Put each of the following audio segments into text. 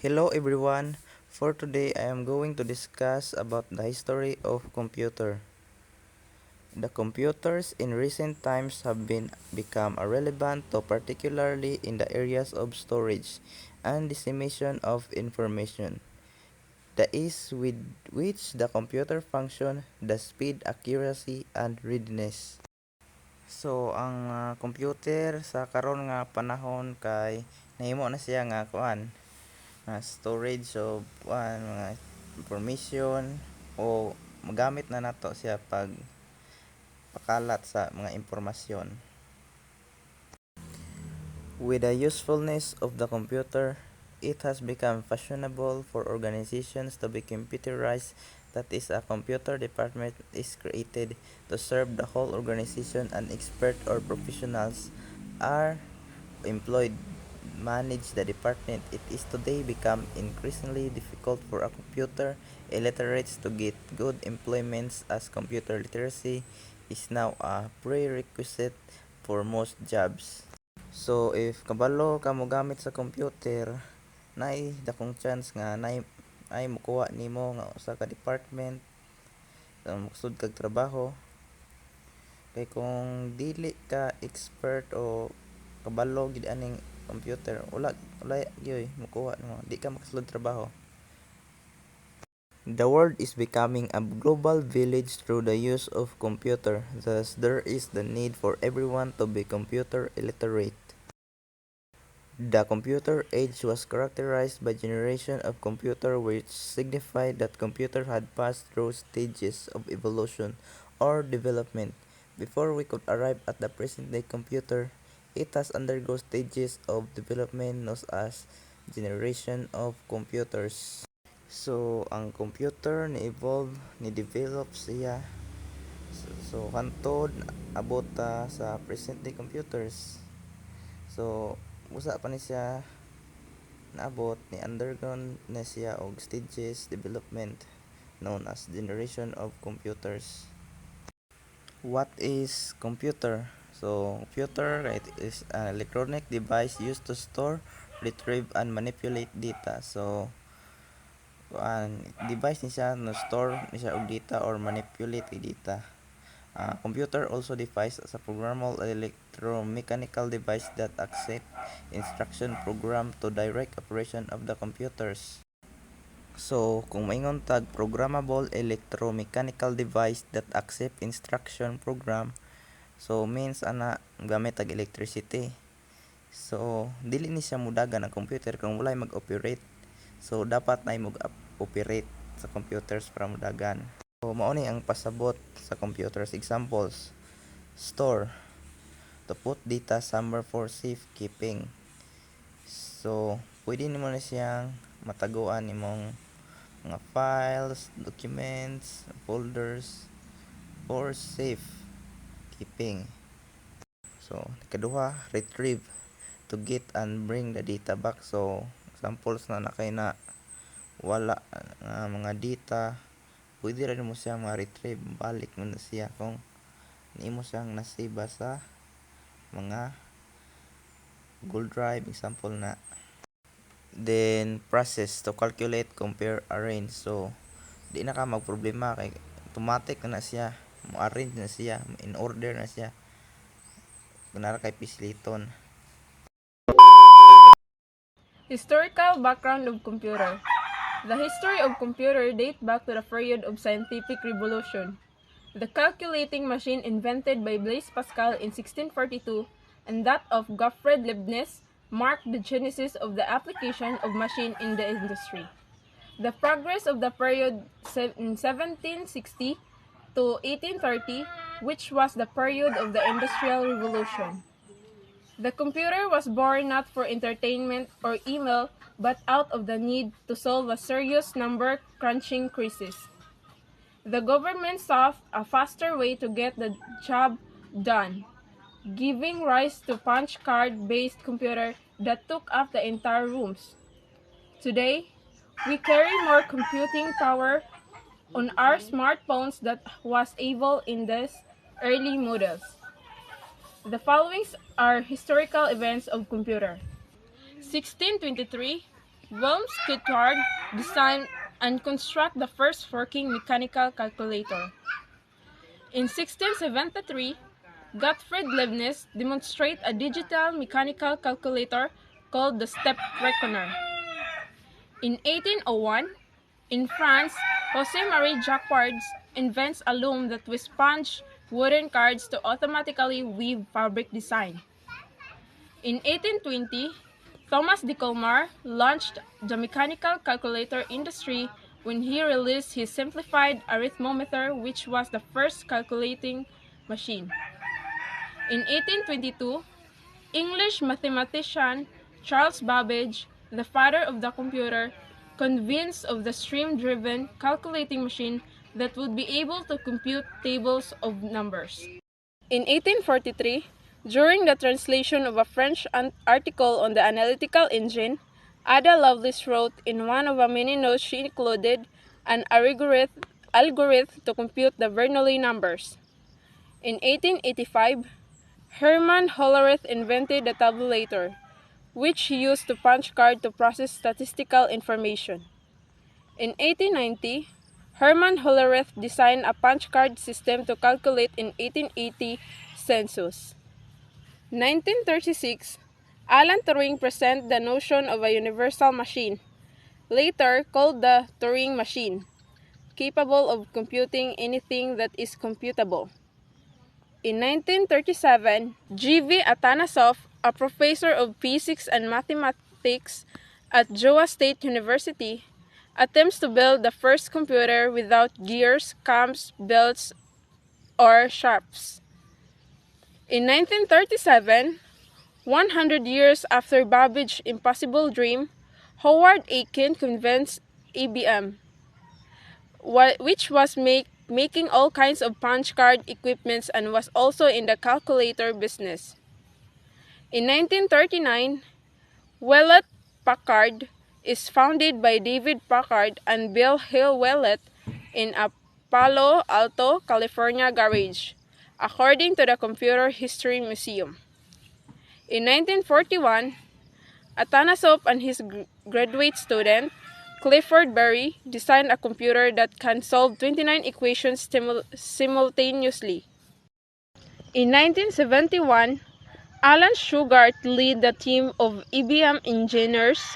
Hello everyone. For today I am going to discuss about the history of computer. The computers in recent times have become relevant to particularly in the areas of storage and dissemination of information. The ease with which the computer function, the speed, accuracy, and readiness. So ang computer sa karon nga panahon kay nahimo na siya nga kuan storage of mga information o magamit na nato siya pag pakalat sa mga impormasyon. With the usefulness of the computer, it has become fashionable for organizations to be computerized. That is, a computer department is created to serve the whole organization, and experts or professionals are employed manage the department. It is today become increasingly difficult for a computer illiterates to get good employments, as computer literacy is now a prerequisite for most jobs. So if kabalo ka mo gamit sa computer, naay dakong chance nga ay makuha nimo nga usa ka department maksud kag trabaho. Kay kung dili ka expert o kabalo gid aning computer, wala gyoy makuha mo, di ka makasulod trabaho. The world is becoming a global village through the use of computer. Thus, there is the need for everyone to be computer illiterate. The computer age was characterized by generation of computer, which signified that computer had passed through stages of evolution or development. Before we could arrive at the present-day computer, it has undergone stages of development known as generation of computers. So, ang computer ni-evolve, ni-develop siya. So hantod abot sa present-day computers. So, usa pa ni siya naabot ni undergone na siya og stages development known as generation of computers. What is computer? So computer, it is an electronic device used to store, retrieve, and manipulate data. So device ni siya na store ni siya og data or manipulate data. Computer also defined as a programmable electromechanical device that accept instruction program to direct operation of the computers. So, kung maingon tag programmable electromechanical device that accept instruction program, so means ana gamit tag electricity. So, dili ni siya mudagan ang computer kung walay mag-operate. So, dapat na mag-operate sa computers para mudagan. So, mao ni ang pasabot sa computers. Examples: store, to put data somewhere for safe keeping. So, pwede nimo na siyang mataguan imong mga files, documents, folders for safe keeping. So, ikaduha, retrieve, to get and bring the data back. So, examples na kay na wala mga data, pwede rin mo siya ma-retrieve, balik mo na siya kung hindi mo siyang nasave sa mga Google Drive, example na. Then process, to calculate, compare, arrange. So di na ka magproblema kay automatic na siya, mo arrange na siya, in order na siya kunara kay pisliton. Historical background of computer. The history of computer dates back to the period of scientific revolution. The calculating machine invented by Blaise Pascal in 1642 and that of Gottfried Leibniz marked the genesis of the application of machine in the industry. The progress of the period in 1760 to 1830, which was the period of the Industrial Revolution. The computer was born not for entertainment or email, but out of the need to solve a serious number crunching crisis. The government sought a faster way to get the job done, giving rise to punch card-based computer that took up the entire rooms. Today, we carry more computing power on our smartphones that was able in these early models. The following are historical events of computer. 1623, Wilhelm Squidward designed and construct the first working mechanical calculator. In 1673, Gottfried Leibniz demonstrated a digital mechanical calculator called the step reckoner. In 1801, in France, José-Marie Jacquard invents a loom that will sponge wooden cards to automatically weave fabric design. In 1820, Thomas de Colmar launched the mechanical calculator industry when he released his simplified arithmometer, which was the first calculating machine. In 1822, English mathematician Charles Babbage, the father of the computer, convinced of the stream-driven calculating machine that would be able to compute tables of numbers. In 1843, during the translation of a French article on the analytical engine, Ada Lovelace wrote in one of the many notes she included an algorithm to compute the Bernoulli numbers. In 1885, Hermann Hollerith invented the tabulator, which he used to punch cards to process statistical information. In 1890, Hermann Hollerith designed a punch card system to calculate in 1880 census. 1936, Alan Turing presented the notion of a universal machine, later called the Turing machine, capable of computing anything that is computable. In 1937, G.V. Atanasov, a professor of physics and mathematics at Iowa State University, attempts to build the first computer without gears, cams, belts, or shafts. In 1937, 100 years after Babbage's impossible dream, Howard Aiken convinced IBM, which was making all kinds of punch card equipments and was also in the calculator business. In 1939, Hewlett-Packard is founded by David Packard and Bill Hill Hewlett in a Palo Alto, California garage, according to the Computer History Museum. In 1941, Atanasov and his graduate student, Clifford Berry, designed a computer that can solve 29 equations simultaneously. In 1971, Alan Shugart led the team of IBM engineers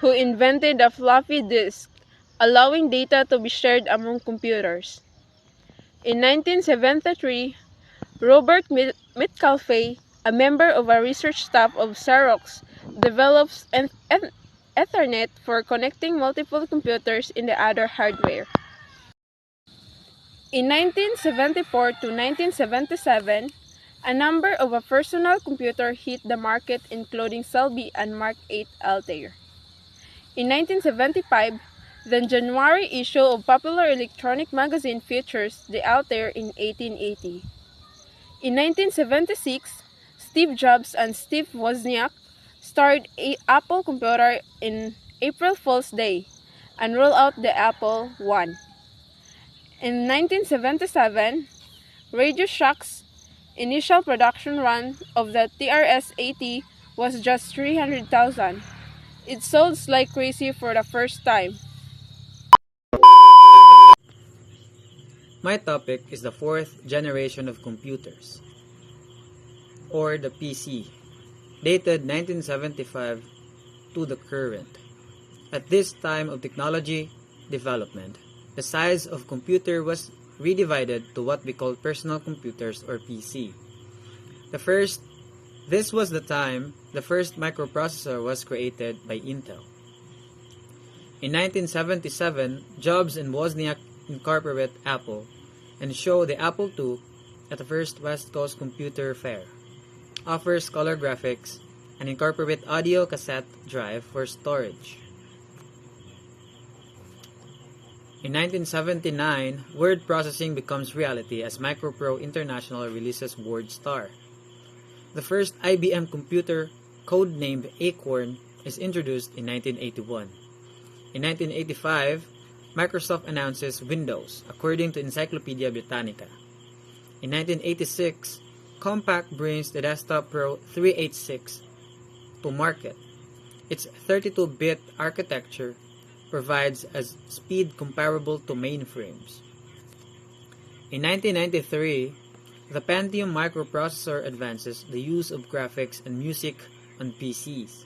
who invented the floppy disk, allowing data to be shared among computers. In 1973, Robert Metcalfe, a member of a research staff of Xerox, develops Ethernet for connecting multiple computers in the other hardware. In 1974 to 1977, a number of a personal computer hit the market, including Selby and Mark 8 Altair. In 1975, the January issue of Popular Electronic magazine features the Altair in 1880. In 1976, Steve Jobs and Steve Wozniak started Apple Computer in April Fool's Day and rolled out the Apple I. In 1977, Radio Shack's initial production run of the TRS-80 was just 300,000. It sold like crazy for the first time. My topic is the fourth generation of computers, or the PC, dated 1975 to the current. At this time of technology development, the size of computer was redivided to what we call personal computers or PC. This was the time the first microprocessor was created by Intel. In 1977, Jobs and Wozniak incorporate Apple and show the Apple II at the first West Coast Computer Fair. Offers color graphics and incorporate audio cassette drive for storage. In 1979, word processing becomes reality as Micropro International releases WordStar. The first IBM computer, codenamed Acorn, is introduced in 1981. In 1985, Microsoft announces Windows, according to Encyclopedia Britannica. In 1986, Compaq brings the Desktop Pro 386 to market. Its 32-bit architecture provides a speed comparable to mainframes. In 1993, the Pentium microprocessor advances the use of graphics and music on PCs.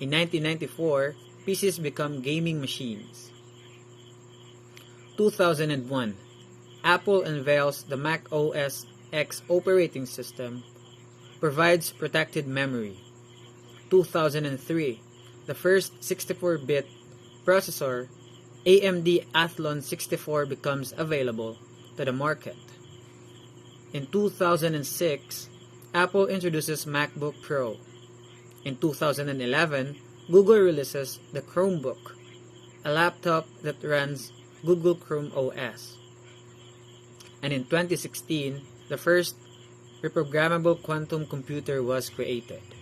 In 1994, PCs become gaming machines. 2001, Apple unveils the Mac OS X operating system, provides protected memory. 2003, the first 64-bit processor, AMD Athlon 64, becomes available to the market. In 2006, Apple introduces MacBook Pro. In 2011, Google releases the Chromebook, a laptop that runs Google Chrome OS. And in 2016, the first reprogrammable quantum computer was created.